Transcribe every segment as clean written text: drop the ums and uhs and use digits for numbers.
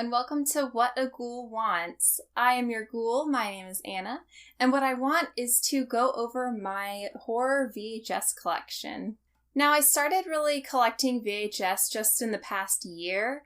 and welcome to What a Ghoul Wants. I am your ghoul, my name is Anna, and what I want is to go over my horror VHS collection. Now, I started really collecting VHS just in the past year.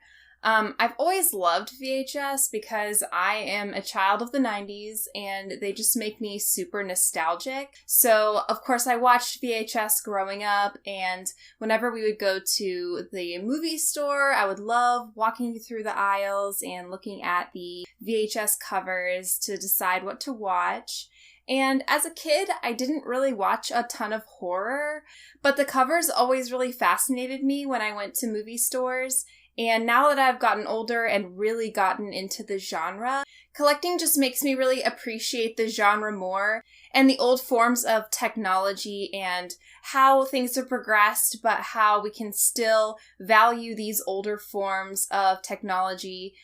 I've always loved VHS because I am a child of the 90s and they just make me super nostalgic. So, of course, I watched VHS growing up, and whenever we would go to the movie store, I would love walking through the aisles and looking at the VHS covers to decide what to watch. And as a kid, I didn't really watch a ton of horror, but the covers always really fascinated me when I went to movie stores. And now that I've gotten older and really gotten into the genre, collecting just makes me really appreciate the genre more and the old forms of technology and how things have progressed, but how we can still value these older forms of technology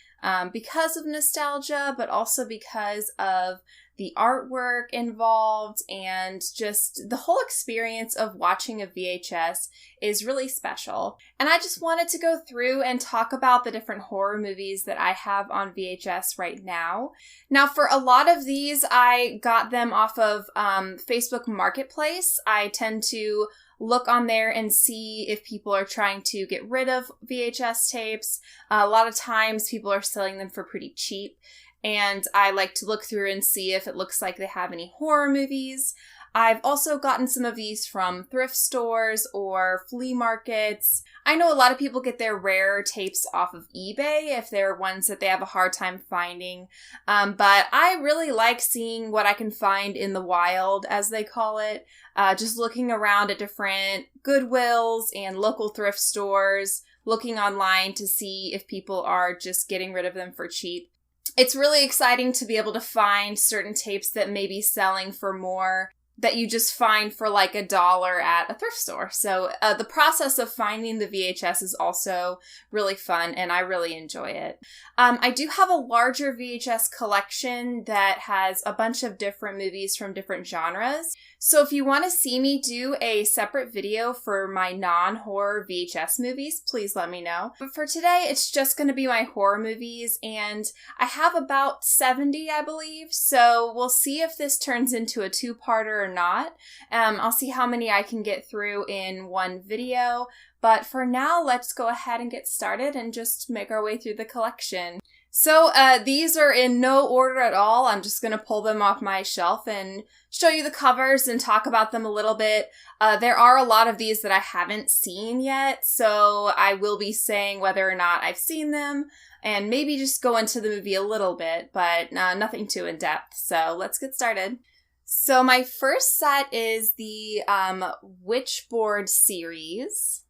because of nostalgia, but also because of the artwork involved, and just the whole experience of watching a VHS is really special. And I just wanted to go through and talk about the different horror movies that I have on VHS right now. Now, for a lot of these, I got them off of Facebook Marketplace. I tend to look on there and see if people are trying to get rid of VHS tapes. A lot of times people are selling them for pretty cheap. And I like to look through and see if it looks like they have any horror movies. I've also gotten some of these from thrift stores or flea markets. I know a lot of people get their rare tapes off of eBay if they're ones that they have a hard time finding. But I really like seeing what I can find in the wild, as they call it. Just looking around at different Goodwills and local thrift stores, looking online to see if people are just getting rid of them for cheap. It's really exciting to be able to find certain tapes that may be selling for more that you just find for like $1 at a thrift store. So the process of finding the VHS is also really fun, and I really enjoy it. I do have a larger VHS collection that has a bunch of different movies from different genres. So if you want to see me do a separate video for my non-horror VHS movies, please let me know. But for today, it's just going to be my horror movies, and I have about 70, I believe. So we'll see if this turns into a two-parter or not. I'll see how many I can get through in one video. But for now, let's go ahead and get started and just make our way through the collection. So these are in no order at all. I'm just going to pull them off my shelf and show you the covers and talk about them a little bit. There are a lot of these that I haven't seen yet, so I will be saying whether or not I've seen them and maybe just go into the movie a little bit, but nothing too in-depth. So let's get started. So my first set is the Witchboard series.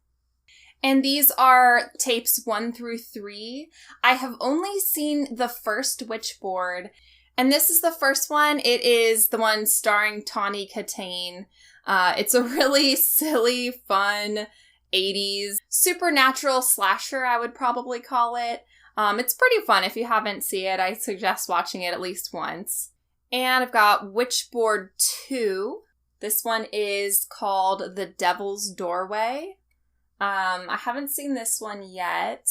And these are tapes 1 through 3. I have only seen the first Witchboard, and this is the first one. It is the one starring Tawny Katane. It's a really silly, fun 80s supernatural slasher, I would probably call it. It's pretty fun. If you haven't seen it, I suggest watching it at least once. And I've got Witchboard 2. This one is called The Devil's Doorway. I haven't seen this one yet,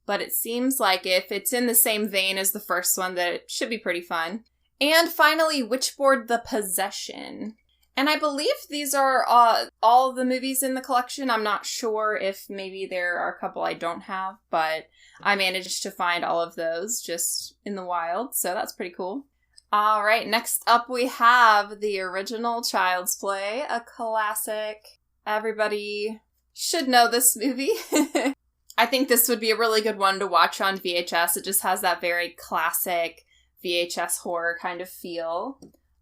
but it seems like if it's in the same vein as the first one, that it should be pretty fun. And finally, Witchboard The Possession. And I believe these are all the movies in the collection. I'm not sure if maybe there are a couple I don't have, but I managed to find all of those just in the wild, so that's pretty cool. All right, next up we have the original Child's Play, a classic. Everybody should know this movie. I think this would be a really good one to watch on VHS. It just has that very classic VHS horror kind of feel.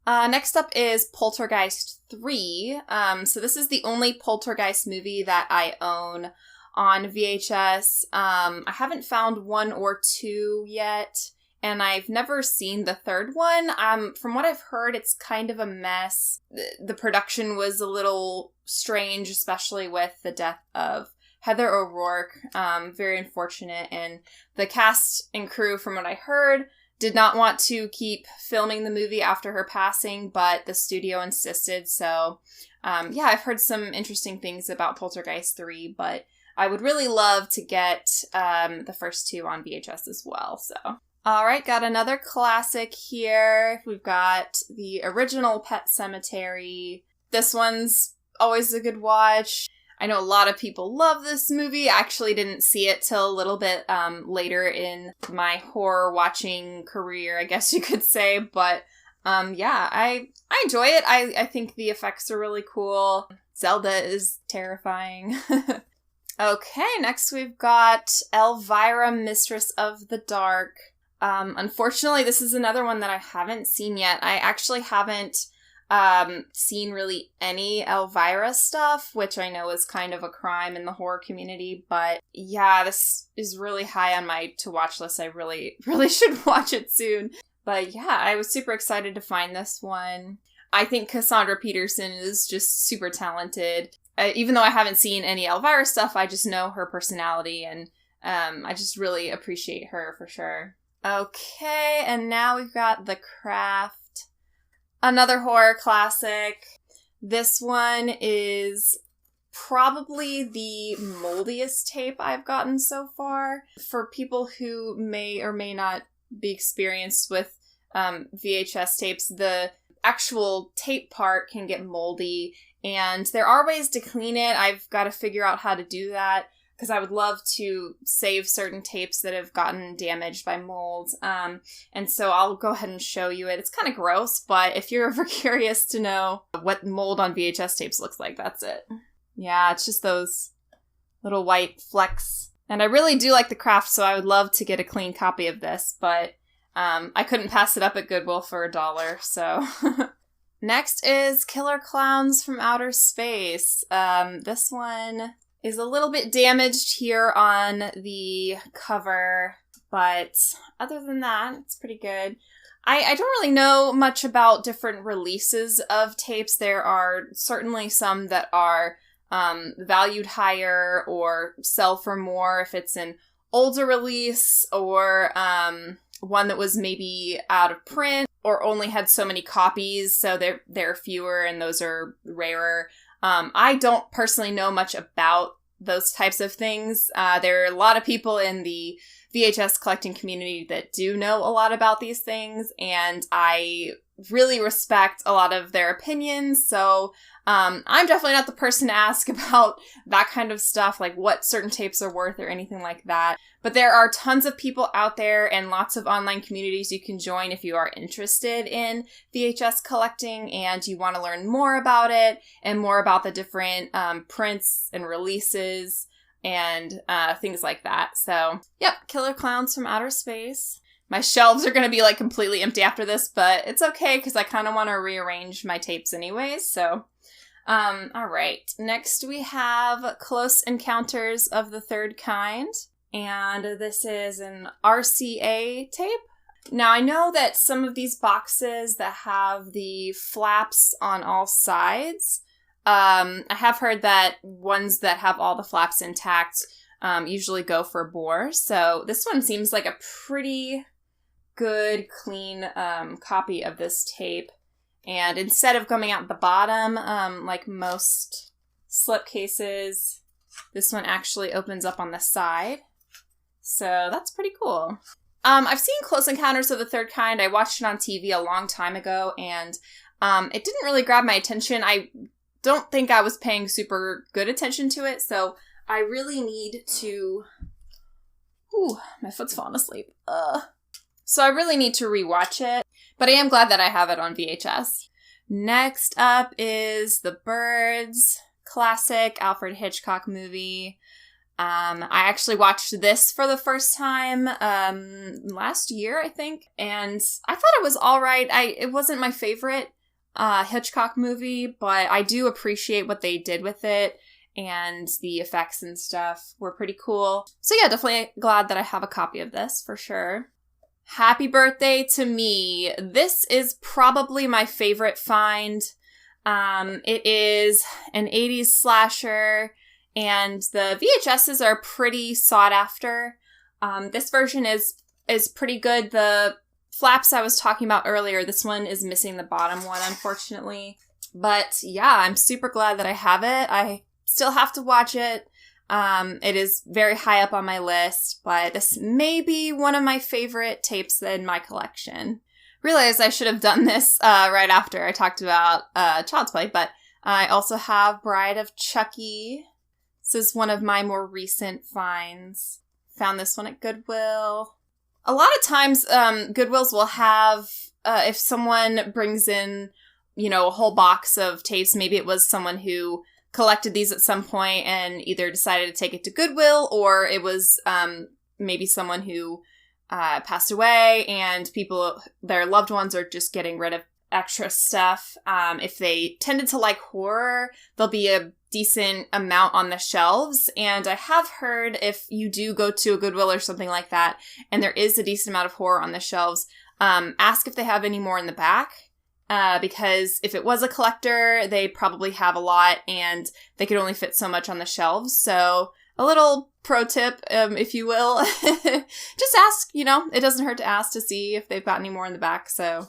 Next up is Poltergeist 3. So this is the only Poltergeist movie that I own on VHS. I haven't found 1 or 2 yet, and I've never seen the third one. From what I've heard, it's kind of a mess. The production was a little strange, especially with the death of Heather O'Rourke. Very unfortunate. And the cast and crew, from what I heard, did not want to keep filming the movie after her passing, but the studio insisted. So, I've heard some interesting things about Poltergeist 3, but I would really love to get the first two on VHS as well, so. All right, got another classic here. We've got the original Pet Sematary. This one's always a good watch. I know a lot of people love this movie. I actually didn't see it till a little bit later in my horror watching career, I guess you could say. But yeah, I enjoy it. I think the effects are really cool. Zelda is terrifying. Okay, next we've got Elvira, Mistress of the Dark. Unfortunately, this is another one that I haven't seen yet. I actually haven't seen really any Elvira stuff, which I know is kind of a crime in the horror community, but yeah, this is really high on my to-watch list. I really should watch it soon. But yeah, I was super excited to find this one. I think Cassandra Peterson is just super talented. Even though I haven't seen any Elvira stuff, I just know her personality, and I just really appreciate her for sure. Okay, and now we've got The Craft. Another horror classic. This one is probably the moldiest tape I've gotten so far. For people who may or may not be experienced with VHS tapes, the actual tape part can get moldy, and there are ways to clean it. I've got to figure out how to do that, because I would love to save certain tapes that have gotten damaged by mold. And so I'll go ahead and show you it. It's kind of gross, but if you're ever curious to know what mold on VHS tapes looks like, that's it. Yeah, it's just those little white flecks. And I really do like The Craft, so I would love to get a clean copy of this, but I couldn't pass it up at Goodwill for $1, so... Next is Killer Clowns from Outer Space. This one is a little bit damaged here on the cover, but other than that, it's pretty good. I don't really know much about different releases of tapes. There are certainly some that are valued higher or sell for more if it's an older release, or one that was maybe out of print or only had so many copies, so there are fewer and those are rarer. I don't personally know much about those types of things. There are a lot of people in the VHS collecting community that do know a lot about these things, and I really respect a lot of their opinions, so I'm definitely not the person to ask about that kind of stuff, like what certain tapes are worth or anything like that. But there are tons of people out there and lots of online communities you can join if you are interested in VHS collecting and you want to learn more about it and more about the different prints and releases and things like that. So, yep, Killer Clowns from Outer Space. My shelves are going to be like completely empty after this, but it's okay because I kind of want to rearrange my tapes anyways, so... all right. Next we have Close Encounters of the Third Kind, and this is an RCA tape. Now, I know that some of these boxes that have the flaps on all sides, I have heard that ones that have all the flaps intact usually go for bore, so this one seems like a pretty good, clean copy of this tape. And instead of coming out the bottom, like most slipcases, this one actually opens up on the side. So that's pretty cool. I've seen Close Encounters of the Third Kind. I watched it on TV a long time ago, and it didn't really grab my attention. I don't think I was paying super good attention to it, so I really need to... Ooh, my foot's falling asleep. So I really need to rewatch it. But I am glad that I have it on VHS. Next up is The Birds, classic Alfred Hitchcock movie. I actually watched this for the first time last year, I think, and I thought it was all right. It wasn't my favorite Hitchcock movie, but I do appreciate what they did with it, and the effects and stuff were pretty cool. So yeah, definitely glad that I have a copy of this for sure. Happy Birthday to Me. This is probably my favorite find. It is an 80s slasher, and the VHSs are pretty sought after. This version is pretty good. The flaps I was talking about earlier, this one is missing the bottom one, unfortunately. But yeah, I'm super glad that I have it. I still have to watch it. It is very high up on my list, but this may be one of my favorite tapes in my collection. Realized I should have done this right after I talked about Child's Play, but I also have Bride of Chucky. This is one of my more recent finds. Found this one at Goodwill. A lot of times, Goodwills will have, if someone brings in, a whole box of tapes, maybe it was someone who collected these at some point and either decided to take it to Goodwill, or it was maybe someone who passed away and their loved ones are just getting rid of extra stuff. If they tended to like horror, there'll be a decent amount on the shelves. And I have heard if you do go to a Goodwill or something like that, and there is a decent amount of horror on the shelves, ask if they have any more in the back. Because if it was a collector, they probably have a lot and they could only fit so much on the shelves. So a little pro tip, if you will, just ask, it doesn't hurt to ask to see if they've got any more in the back. So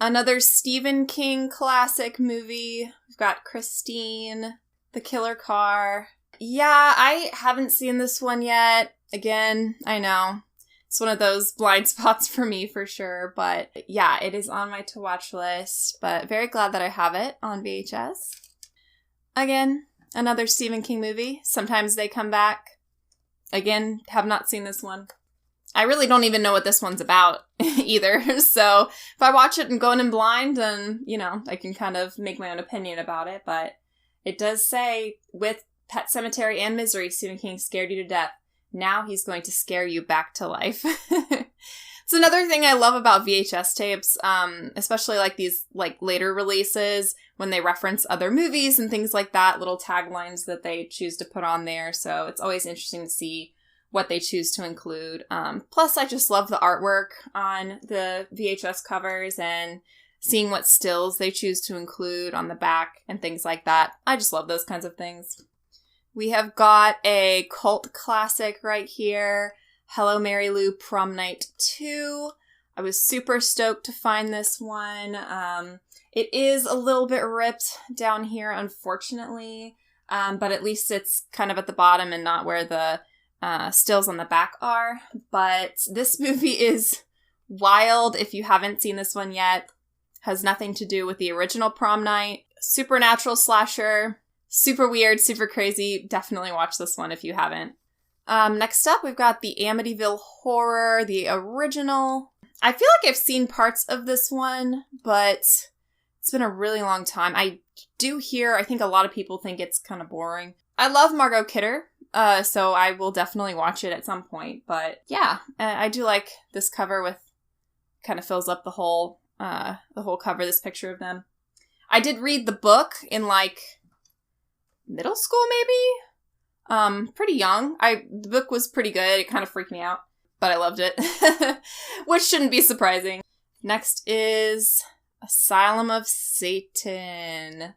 another Stephen King classic movie. We've got Christine, The Killer Car. Yeah, I haven't seen this one yet. Again, I know. It's one of those blind spots for me for sure, but yeah, it is on my to-watch list, but very glad that I have it on VHS. Again, another Stephen King movie. Sometimes they come back. Again, have not seen this one. I really don't even know what this one's about either, so if I watch it and go in blind, then, I can kind of make my own opinion about it, but it does say, with Pet Sematary and Misery, Stephen King scared you to death. Now he's going to scare you back to life. It's another thing I love about VHS tapes, especially these later releases when they reference other movies and things like that, little taglines that they choose to put on there. So it's always interesting to see what they choose to include. Plus, I just love the artwork on the VHS covers and seeing what stills they choose to include on the back and things like that. I just love those kinds of things. We have got a cult classic right here, Hello, Mary Lou, Prom Night 2. I was super stoked to find this one. It is a little bit ripped down here, unfortunately, but at least it's kind of at the bottom and not where the stills on the back are. But this movie is wild if you haven't seen this one yet. Has nothing to do with the original Prom Night. Supernatural slasher. Super weird, super crazy. Definitely watch this one if you haven't. Next up, we've got the Amityville Horror, the original. I feel like I've seen parts of this one, but it's been a really long time. I think a lot of people think it's kind of boring. I love Margot Kidder, so I will definitely watch it at some point. But yeah, I do like this cover with, kind of fills up the whole cover, this picture of them. I did read the book in middle school, maybe? Pretty young. The book was pretty good. It kind of freaked me out, but I loved it. Which shouldn't be surprising. Next is Asylum of Satan.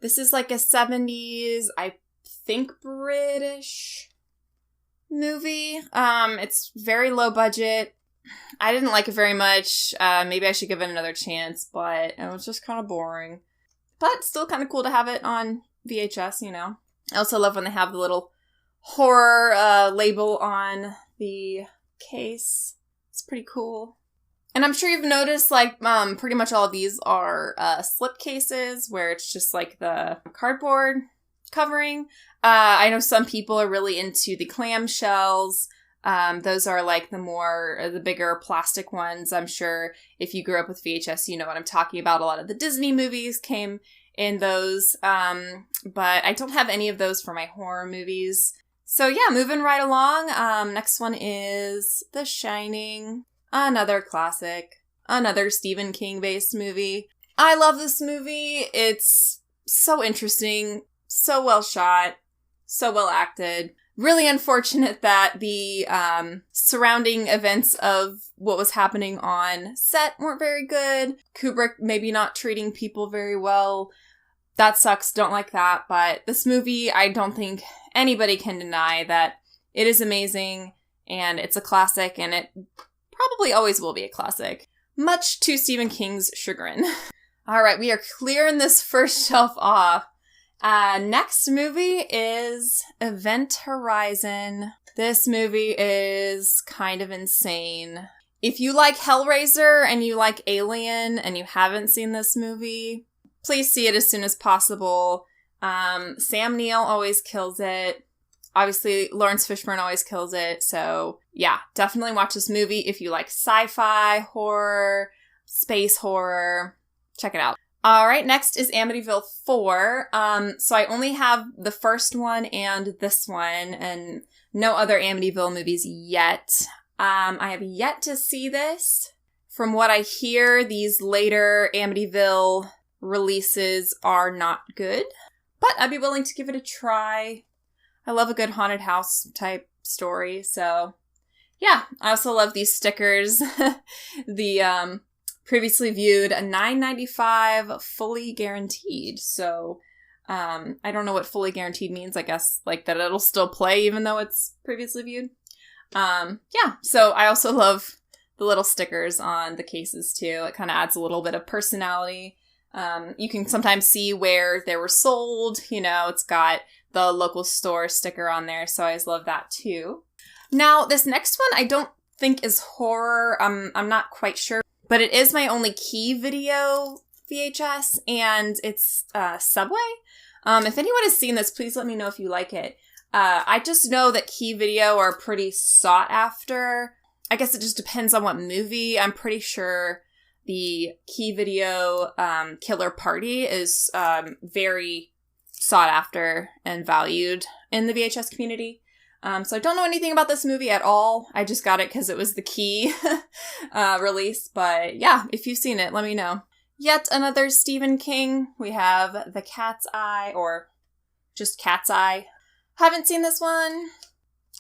This is a 70s, I think British movie. It's very low budget. I didn't like it very much. Maybe I should give it another chance, but it was just kind of boring. But still kind of cool to have it on VHS, I also love when they have the little horror label on the case. It's pretty cool. And I'm sure you've noticed, pretty much all of these are slip cases where it's just the cardboard covering. I know some people are really into the clamshells. Those are the bigger plastic ones. I'm sure if you grew up with VHS, you know what I'm talking about. A lot of the Disney movies came in those, but I don't have any of those for my horror movies. So yeah, moving right along. Next one is The Shining, another classic, another Stephen King based movie. I love this movie. It's so interesting, so well shot, so well acted. Really unfortunate that the surrounding events of what was happening on set weren't very good. Kubrick maybe not treating people very well. That sucks. Don't like that. But this movie, I don't think anybody can deny that it is amazing and it's a classic, and it probably always will be a classic, much to Stephen King's chagrin. All right, we are clearing this first shelf off. Next movie is Event Horizon. This movie is kind of insane. If you like Hellraiser and you like Alien and you haven't seen this movie, please see it as soon as possible. Sam Neill always kills it. Obviously, Lawrence Fishburne always kills it. So, yeah, definitely watch this movie if you like sci-fi, horror, space horror. Check it out. All right, next is Amityville 4. So I only have the first one and this one, and no other Amityville movies yet. I have yet to see this. From what I hear, these later Amityville releases are not good, but I'd be willing to give it a try. I love a good haunted house type story, so yeah. I also love these stickers. The previously viewed $9.95 fully guaranteed. So I don't know what fully guaranteed means. I guess like that it'll still play even though it's previously viewed. Yeah. So I also love the little stickers on the cases too. It kind of adds a little bit of personality. You can sometimes see where they were sold. You know, it's got the local store sticker on there, so I always love that too. Now, this next one I don't think is horror. I'm not quite sure, but it is my only Key Video VHS, and it's Subway. If anyone has seen this, please let me know if you like it. I just know that Key Video are pretty sought after. I guess it just depends on what movie. I'm pretty sure the Key Video Killer Party is very sought after and valued in the VHS community. So I don't know anything about this movie at all. I just got it because it was the Key release. But yeah, if you've seen it, let me know. Yet another Stephen King. We have The Cat's Eye, or just Cat's Eye. Haven't seen this one.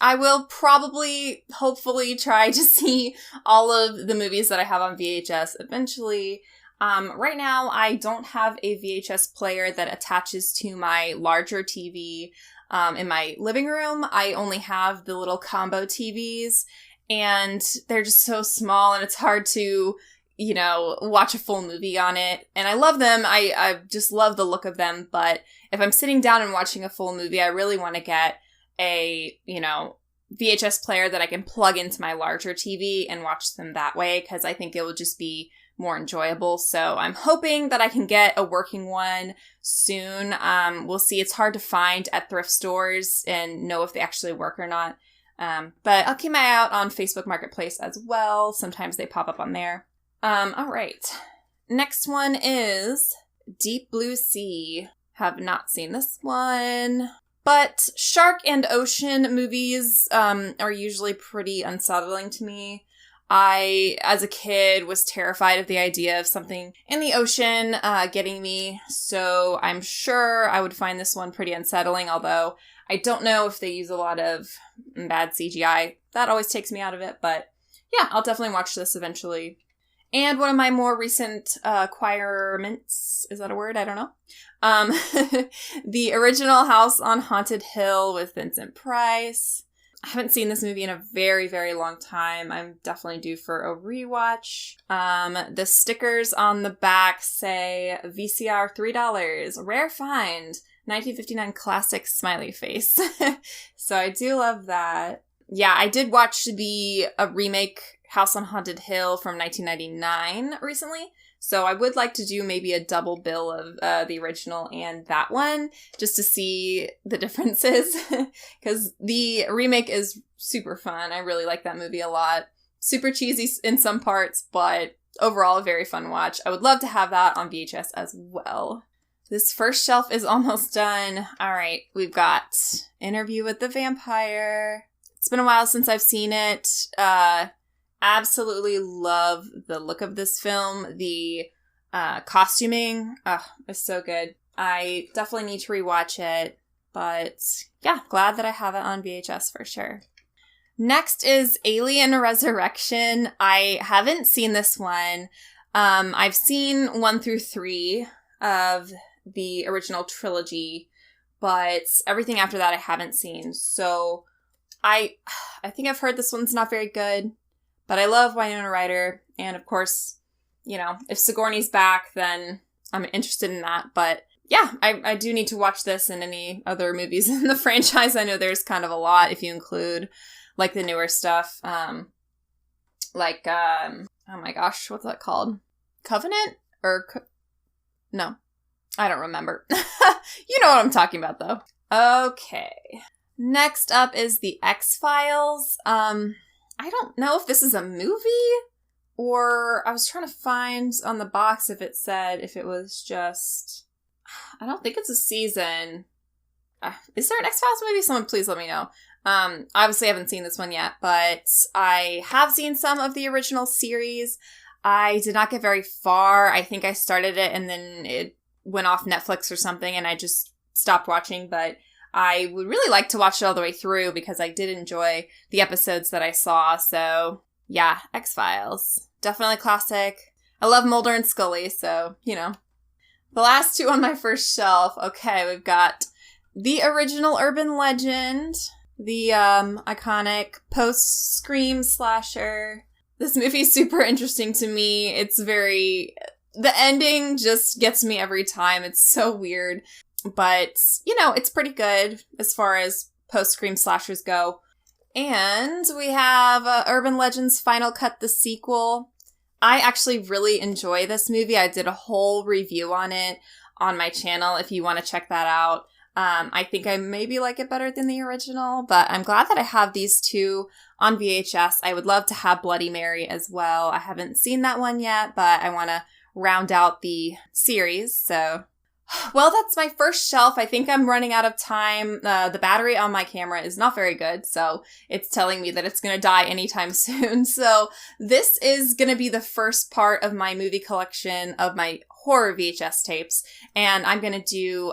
I will probably, hopefully, try to see all of the movies that I have on VHS eventually. Right now, I don't have a VHS player that attaches to my larger TV in my living room. I only have the little combo TVs, and they're just so small, and it's hard to, you know, watch a full movie on it. And I love them. I just love the look of them. But if I'm sitting down and watching a full movie, I really want to get a, you know, VHS player that I can plug into my larger TV and watch them that way, because I think it will just be more enjoyable. So I'm hoping that I can get a working one soon. We'll see. It's hard to find at thrift stores and know if they actually work or not. But I'll keep my eye out on Facebook Marketplace as well. Sometimes they pop up on there. All right. Next one is Deep Blue Sea. Have not seen this one. But shark and ocean movies are usually pretty unsettling to me. I, as a kid, was terrified of the idea of something in the ocean getting me, so I'm sure I would find this one pretty unsettling, although I don't know if they use a lot of bad CGI. That always takes me out of it, but yeah, I'll definitely watch this eventually. And one of my more recent acquirements, is that a word? I don't know. The original House on Haunted Hill with Vincent Price. I haven't seen this movie in a very, very long time. I'm definitely due for a rewatch. The stickers on the back say VCR $3, rare find, 1959 classic smiley face. So I do love that. Yeah, I did watch the remake House on Haunted Hill from 1999 recently. So I would like to do maybe a double bill of the original and that one, just to see the differences, because the remake is super fun. I really like that movie a lot. Super cheesy in some parts, but overall a very fun watch. I would love to have that on VHS as well. This first shelf is almost done. All right, we've got Interview with the Vampire. It's been a while since I've seen it. Absolutely love the look of this film. The costuming is so good. I definitely need to rewatch it, but yeah, glad that I have it on VHS for sure. Next is Alien Resurrection. I haven't seen this one. I've seen 1 through 3 of the original trilogy, but everything after that I haven't seen. So I think I've heard this one's not very good. But I love Winona Ryder, and of course, you know, if Sigourney's back, then I'm interested in that. But yeah, I do need to watch this and any other movies in the franchise. I know there's kind of a lot if you include, like, the newer stuff. Oh my gosh, what's that called? Covenant? No, I don't remember. You know what I'm talking about, though. Okay. Next up is The X-Files. I don't know if this is a movie, or I was trying to find on the box if it said if it was just... I don't think it's a season. Is there an X-Files movie? Someone please let me know. Obviously I haven't seen this one yet, but I have seen some of the original series. I did not get very far. I think I started it and then it went off Netflix or something and I just stopped watching, but I would really like to watch it all the way through because I did enjoy the episodes that I saw. So yeah, X-Files. Definitely classic. I love Mulder and Scully, so, you know. The last two on my first shelf. Okay, we've got the original urban legend, the iconic post-Scream slasher. This movie is super interesting to me. It's the ending just gets me every time. It's so weird. But, you know, it's pretty good as far as post-Scream slashers go. And we have Urban Legends Final Cut, the sequel. I actually really enjoy this movie. I did a whole review on it on my channel if you want to check that out. I think I maybe like it better than the original, but I'm glad that I have these two on VHS. I would love to have Bloody Mary as well. I haven't seen that one yet, but I want to round out the series, so... Well, that's my first shelf. I think I'm running out of time. The battery on my camera is not very good, so it's telling me that it's going to die anytime soon. So this is going to be the first part of my movie collection of my horror VHS tapes, and I'm going to do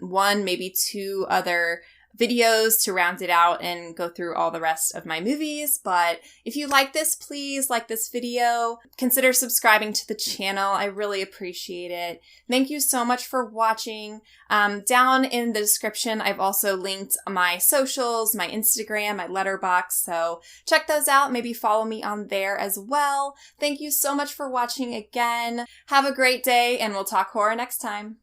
one, maybe two other videos to round it out and go through all the rest of my movies. But if you like this, please like this video. Consider subscribing to the channel. I really appreciate it. Thank you so much for watching. Down in the description, I've also linked my socials, my Instagram, my Letterboxd, so check those out. Maybe follow me on there as well. Thank you so much for watching again. Have a great day, and we'll talk horror next time.